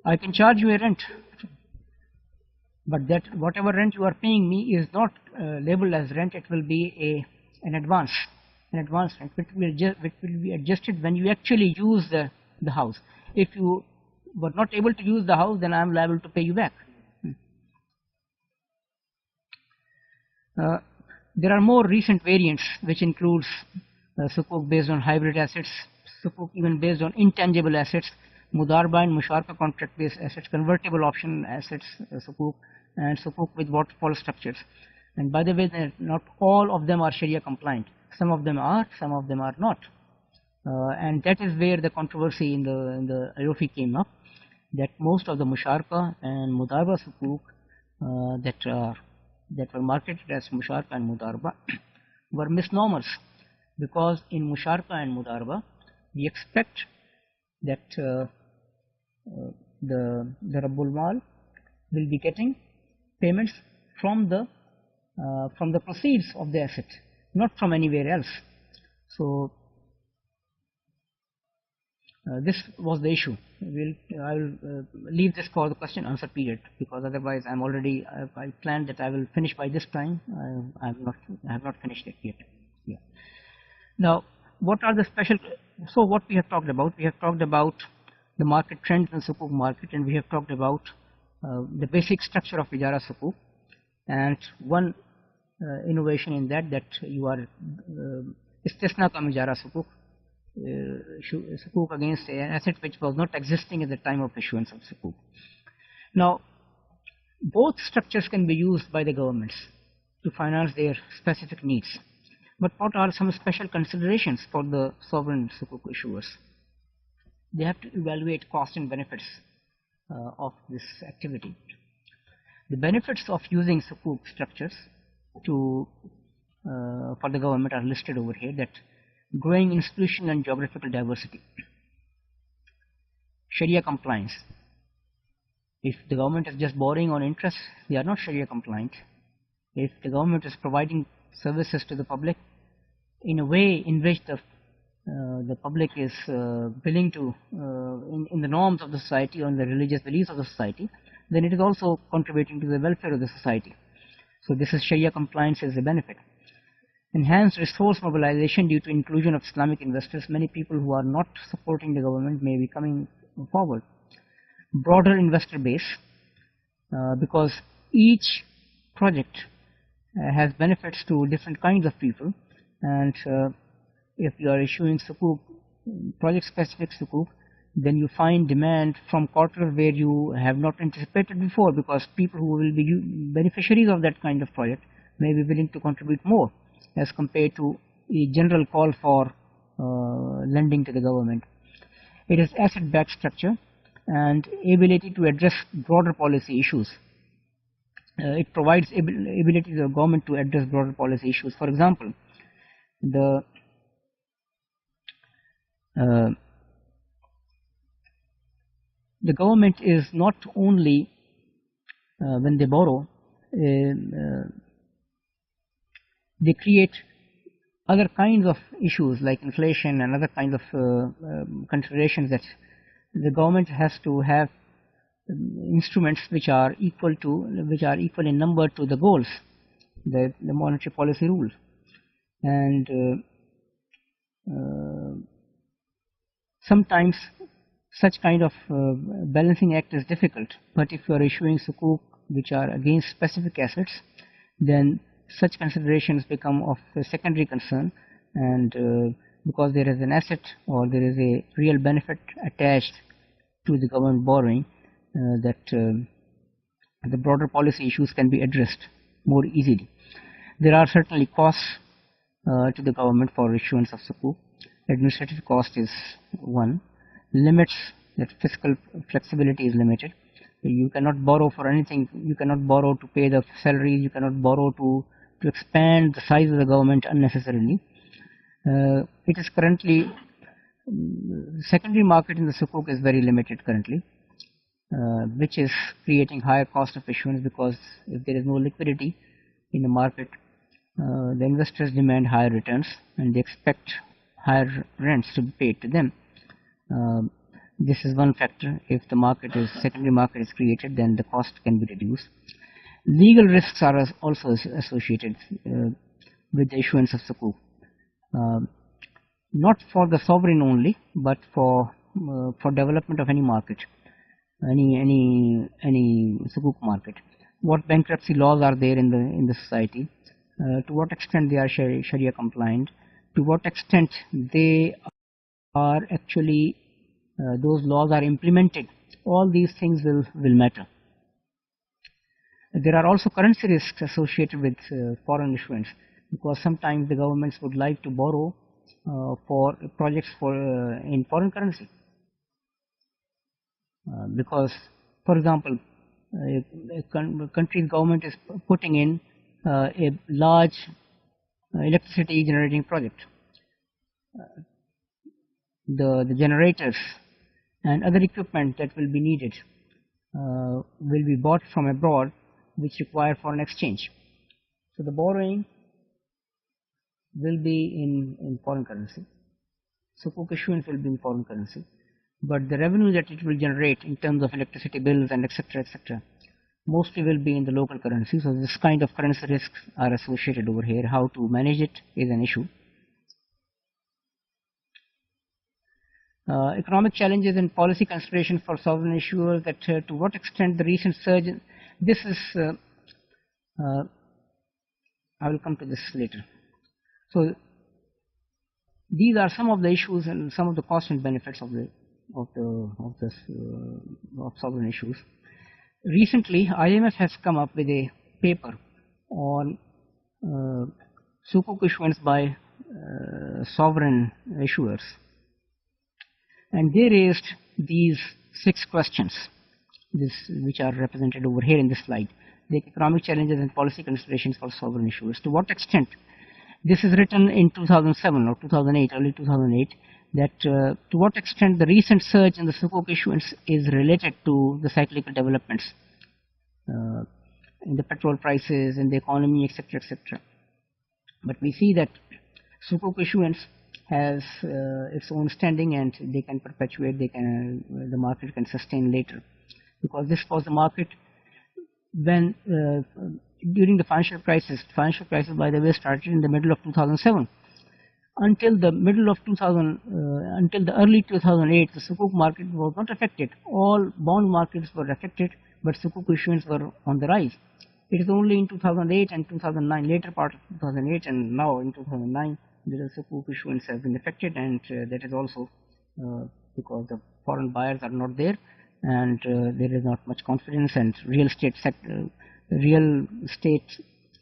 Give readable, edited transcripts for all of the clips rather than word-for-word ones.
I can charge you a rent, but that whatever rent you are paying me is not labeled as rent. It will be an advance rent, which will be adjusted when you actually use the house. If you were not able to use the house, then I am liable to pay you back. There are more recent variants which includes sukuk based on hybrid assets, sukuk even based on intangible assets, mudarba and musharaka contract based assets, convertible option assets, sukuk, and sukuk with waterfall structures. And by the way, not all of them are Sharia compliant. Some of them are, some of them are not. And that is where the controversy in the IOFI came up, that most of the musharaka and mudarba sukuk that were marketed as musharaka and mudarba were misnomers, because in musharaka and mudarba we expect that the Rabbul Mal will be getting payments from the proceeds of the asset, not from anywhere else. So this was the issue. I will leave this for the question answer period, because otherwise I planned that I will finish by this time. I have not finished it yet. Yeah. Now, what are the special? So what we have talked about? We have talked about the market trends in sukuk market, and we have talked about the basic structure of ijara sukuk, and one innovation in that you are istisna kam ijara sukuk, sukuk against an asset which was not existing at the time of issuance of sukuk. Now, both structures can be used by the governments to finance their specific needs. But what are some special considerations for the sovereign sukuk issuers? They have to evaluate cost and benefits of this activity. The benefits of using sukuk structures for the government are listed over here: that growing institutional and geographical diversity, Sharia compliance. If the government is just borrowing on interest, they are not Sharia compliant. If the government is providing services to the public in a way in which the public is willing to, in the norms of the society or in the religious beliefs of the society, then it is also contributing to the welfare of the society. So this is Sharia compliance as a benefit. Enhanced resource mobilization due to inclusion of Islamic investors. Many people who are not supporting the government may be coming forward. Broader investor base, because each project has benefits to different kinds of people, and if you are issuing sukuk, project specific sukuk, then you find demand from quarters where you have not anticipated before, because people who will be beneficiaries of that kind of project may be willing to contribute more as compared to a general call for lending to the government. It is asset-backed structure and ability to address broader policy issues. It provides ability to the government to address broader policy issues. For example, the government is not only, when they borrow, they create other kinds of issues like inflation and other kinds of considerations, that the government has to have instruments which are equal in number to the goals, the monetary policy rules. And sometimes such kind of balancing act is difficult, but if you are issuing sukuk which are against specific assets, then such considerations become of a secondary concern, and because there is an asset or there is a real benefit attached to the government borrowing, that the broader policy issues can be addressed more easily. There are certainly costs to the government for issuance of sukuk. Administrative cost is one. Limits, that fiscal flexibility is limited. You cannot borrow for anything. You cannot borrow to pay the salaries. You cannot borrow to expand the size of the government unnecessarily. It is currently, secondary market in the sukuk is very limited currently, which is creating higher cost of issuance, because if there is no liquidity in the market, the investors demand higher returns and they expect higher rents to be paid to them. This is one factor. If the secondary market is created, then the cost can be reduced. Legal risks are also associated with the issuance of Sukuk. Not for the sovereign only, but for development of any market, any Sukuk market. What bankruptcy laws are there in the society? To what extent they are Sharia compliant? To what extent they are actually those laws are implemented? All these things will matter. There are also currency risks associated with foreign issuance, because sometimes the governments would like to borrow for projects in foreign currency. Because, for example, a country's government is putting in a large electricity generating project. The generators and other equipment that will be needed will be bought from abroad, which require foreign exchange. So the borrowing will be in foreign currency. Sukuk issuance will be in foreign currency, but the revenue that it will generate in terms of electricity bills and etc., mostly will be in the local currency. So this kind of currency risks are associated over here. How to manage it is an issue. Economic challenges and policy considerations for sovereign issuers, that to what extent the recent surge this is I will come to this later. So these are some of the issues and some of the costs and benefits of sovereign issues. Recently, IMF has come up with a paper on Sukuk issuance by sovereign issuers, and they raised these 6 questions, which are represented over here in this slide. The economic challenges and policy considerations for sovereign issuers. To what extent? This is written in 2007 or 2008, early 2008, that to what extent the recent surge in the Sukuk issuance is related to the cyclical developments in the petrol prices, in the economy, etc., etc. But we see that Sukuk issuance has its own standing, and they can perpetuate, the market can sustain later, because this was the market when during the financial crisis, by the way, started in the middle of 2007. Until the early 2008, the Sukuk market was not affected. All bond markets were affected, but Sukuk issuance were on the rise. It is only in 2008 and 2009, later part of 2008 and now in 2009, the Sukuk issuance has been affected, and that is also because the foreign buyers are not there, and there is not much confidence, and real estate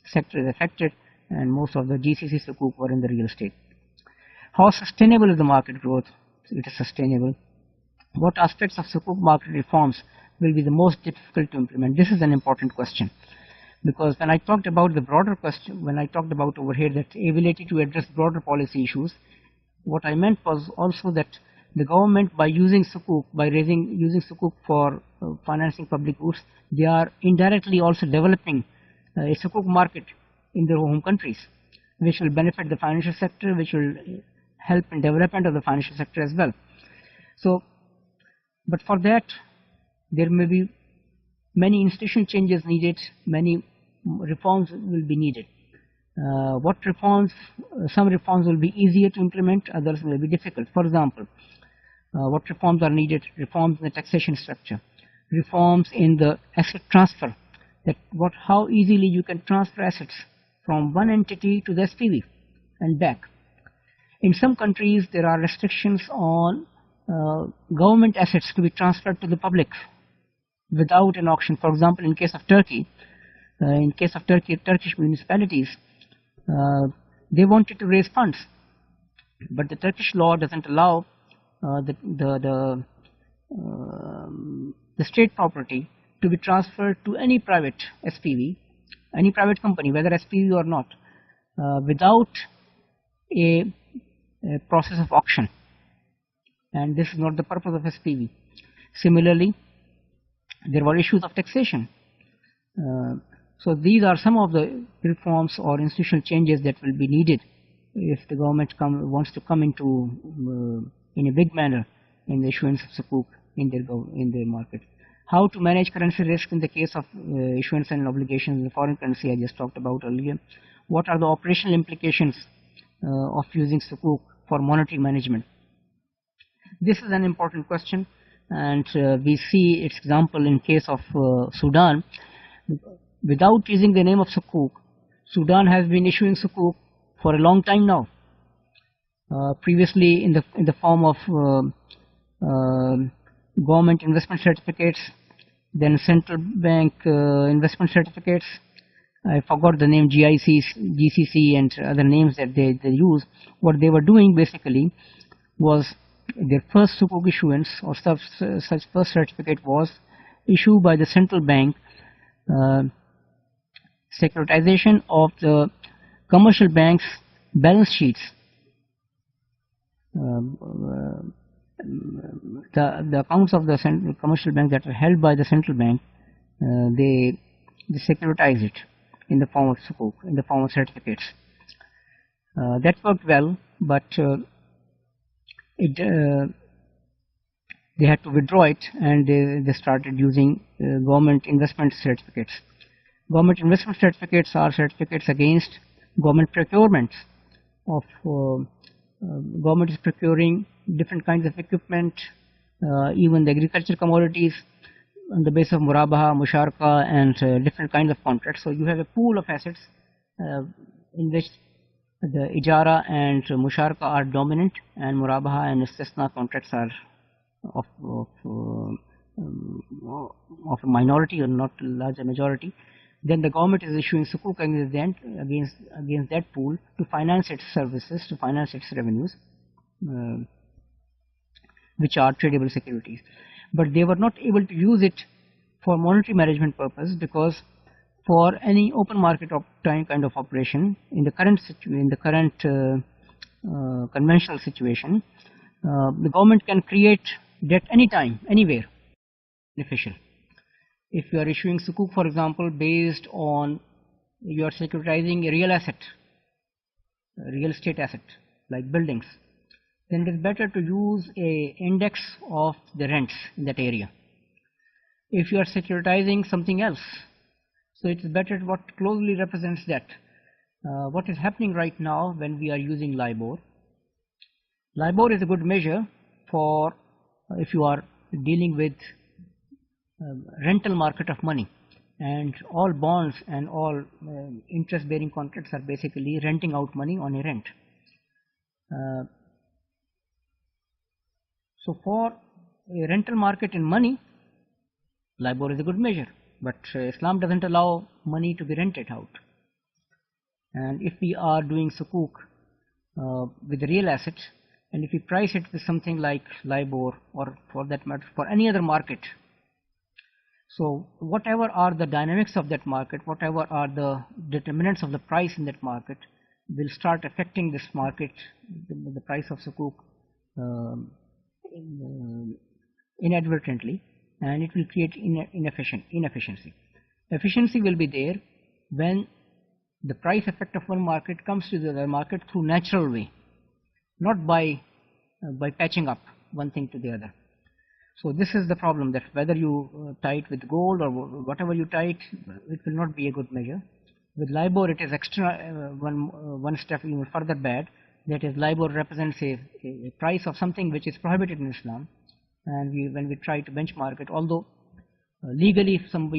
sector is affected, and most of the GCC Sukuk were in the real estate. How sustainable is the market growth? It is sustainable. What aspects of Sukuk market reforms will be the most difficult to implement? This is an important question, because when I talked about the broader question, when I talked about over here that ability to address broader policy issues, what I meant was also that the government, by using Sukuk, using Sukuk for financing public goods, they are indirectly also developing a Sukuk market in their home countries, which will benefit the financial sector, which will help in development of the financial sector as well. So, but for that, there may be many institutional changes needed, many reforms will be needed. What reforms? Some reforms will be easier to implement, others may be difficult. For example, what reforms are needed? Reforms in the taxation structure, reforms in the asset transfer, how easily you can transfer assets from one entity to the SPV and back. In some countries, there are restrictions on government assets to be transferred to the public without an auction. For example, in case of Turkey, Turkish municipalities, they wanted to raise funds, but the Turkish law doesn't allow the state property to be transferred to any private SPV, any private company, whether SPV or not, without a process of auction, and this is not the purpose of SPV. Similarly, there were issues of taxation. So these are some of the reforms or institutional changes that will be needed if the government wants to come into in a big manner in the issuance of sukuk in their market. How to manage currency risk in the case of issuance and obligations in the foreign currency I just talked about earlier. What are the operational implications of using sukuk for monetary management? This is an important question, and we see its example in case of Sudan. Without using the name of sukuk, Sudan has been issuing sukuk for a long time now. Previously in the form of government investment certificates, then central bank investment certificates. I forgot the name, GCC and other names that they use. What they were doing basically was their first sukuk issuance or such first certificate was issued by the central bank, securitization of the commercial banks' balance sheets. The accounts of the commercial bank that are held by the central bank, they securitize it in the form of sukuk, in the form of certificates. That worked well, but they had to withdraw it, and they started using government investment certificates. Government investment certificates are certificates against government procurements of government is procuring different kinds of equipment, even the agricultural commodities on the basis of murabaha, musharaka, and different kinds of contracts. So you have a pool of assets in which the ijara and musharaka are dominant, and murabaha and istisna contracts are of a minority or not large majority. Then the government is issuing sukuk against that pool to finance its services, to finance its revenues, which are tradable securities. But they were not able to use it for monetary management purpose, because for any open market kind of operation in the current conventional situation, the government can create debt anytime, anywhere, beneficial. If you are issuing sukuk, for example, based on you are securitizing a real asset, a real estate asset like buildings, then it is better to use a index of the rents in that area. If you are securitizing something else, so it is better what closely represents that. What is happening right now when we are using LIBOR? LIBOR is a good measure for if you are dealing with rental market of money, and all bonds and all interest bearing contracts are basically renting out money on a rent. So for a rental market in money, LIBOR is a good measure, but Islam doesn't allow money to be rented out. And if we are doing sukuk with a real asset, and if we price it with something like LIBOR, or for that matter for any other market, so whatever are the dynamics of that market, whatever are the determinants of the price in that market, will start affecting this market, the price of sukuk, inadvertently, and it will create inefficiency. Efficiency will be there when the price effect of one market comes to the other market through natural way, not by patching up one thing to the other. So this is the problem, that whether you tie it with gold or whatever you tie it, it will not be a good measure. With LIBOR, it is extra one step even further bad. That is, LIBOR represents a price of something which is prohibited in Islam, and when we try to benchmark it, although legally some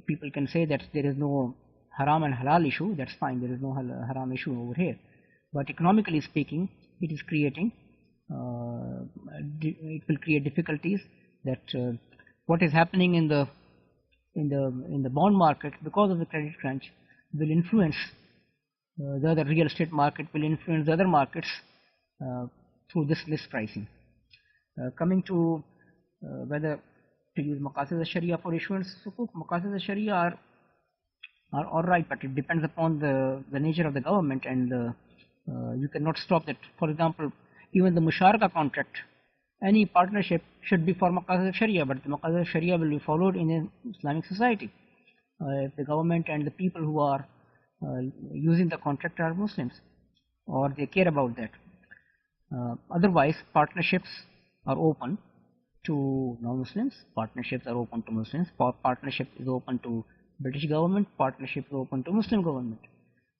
people can say that there is no haram and halal issue, that's fine, there is no haram issue over here. But economically speaking, it is creating, it will create difficulties. That what is happening in the bond market because of the credit crunch will influence the other real estate market, will influence the other markets through this mispricing. Coming to whether to use maqasid al-sharia for issuance sukuk, maqasid al-sharia are alright, but it depends upon the nature of the government, and you cannot stop that. For example, even the musharaka contract, any partnership should be for maqasid al-sharia, but the maqasid al-sharia will be followed in an Islamic society if the government and the people who are using the contract are Muslims, or they care about that. Otherwise, partnerships are open, to non-Muslims, partnerships are open to Muslims, partnership is open to British government, partnership is open to Muslim government.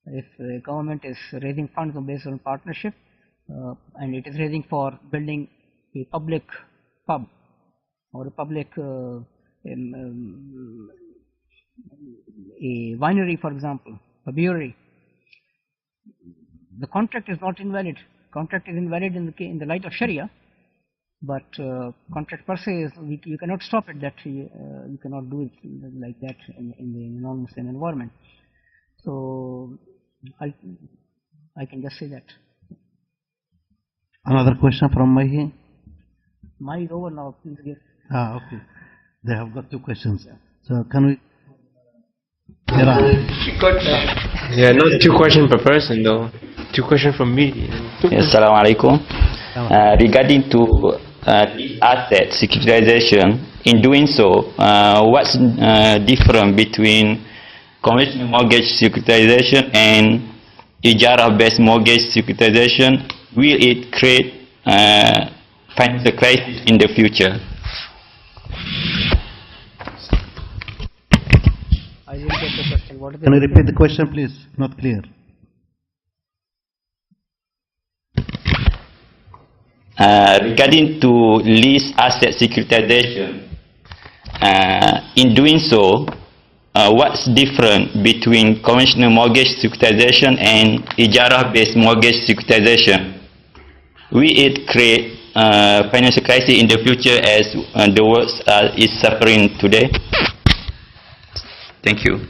If the government is raising funds based on partnership and it is raising for building a public pub or a public a winery, for example, a brewery, the contract is not invalid. Contract is invalid in the light of Sharia, but contract per se is you cannot stop it. That you cannot do it like that in the non-Muslim environment. So I can just say that. Another question from Mahi. Mahi is over now. Please give. Okay. They have got 2 questions. So can we? Yeah, not 2 questions per person though. 2 questions from me. Yes, Assalamu alaikum. Regarding to asset securitization, in doing so, what's different between conventional mortgage securitization and ijara-based mortgage securitization? Will it create financial crisis in the future? I didn't get the question. What is Can you repeat the question, please? Not clear. Regarding to lease asset securitization, in doing so, what's different between conventional mortgage securitization and ijara-based mortgage securitization? Will it create financial crisis in the future as the world is suffering today? Thank you.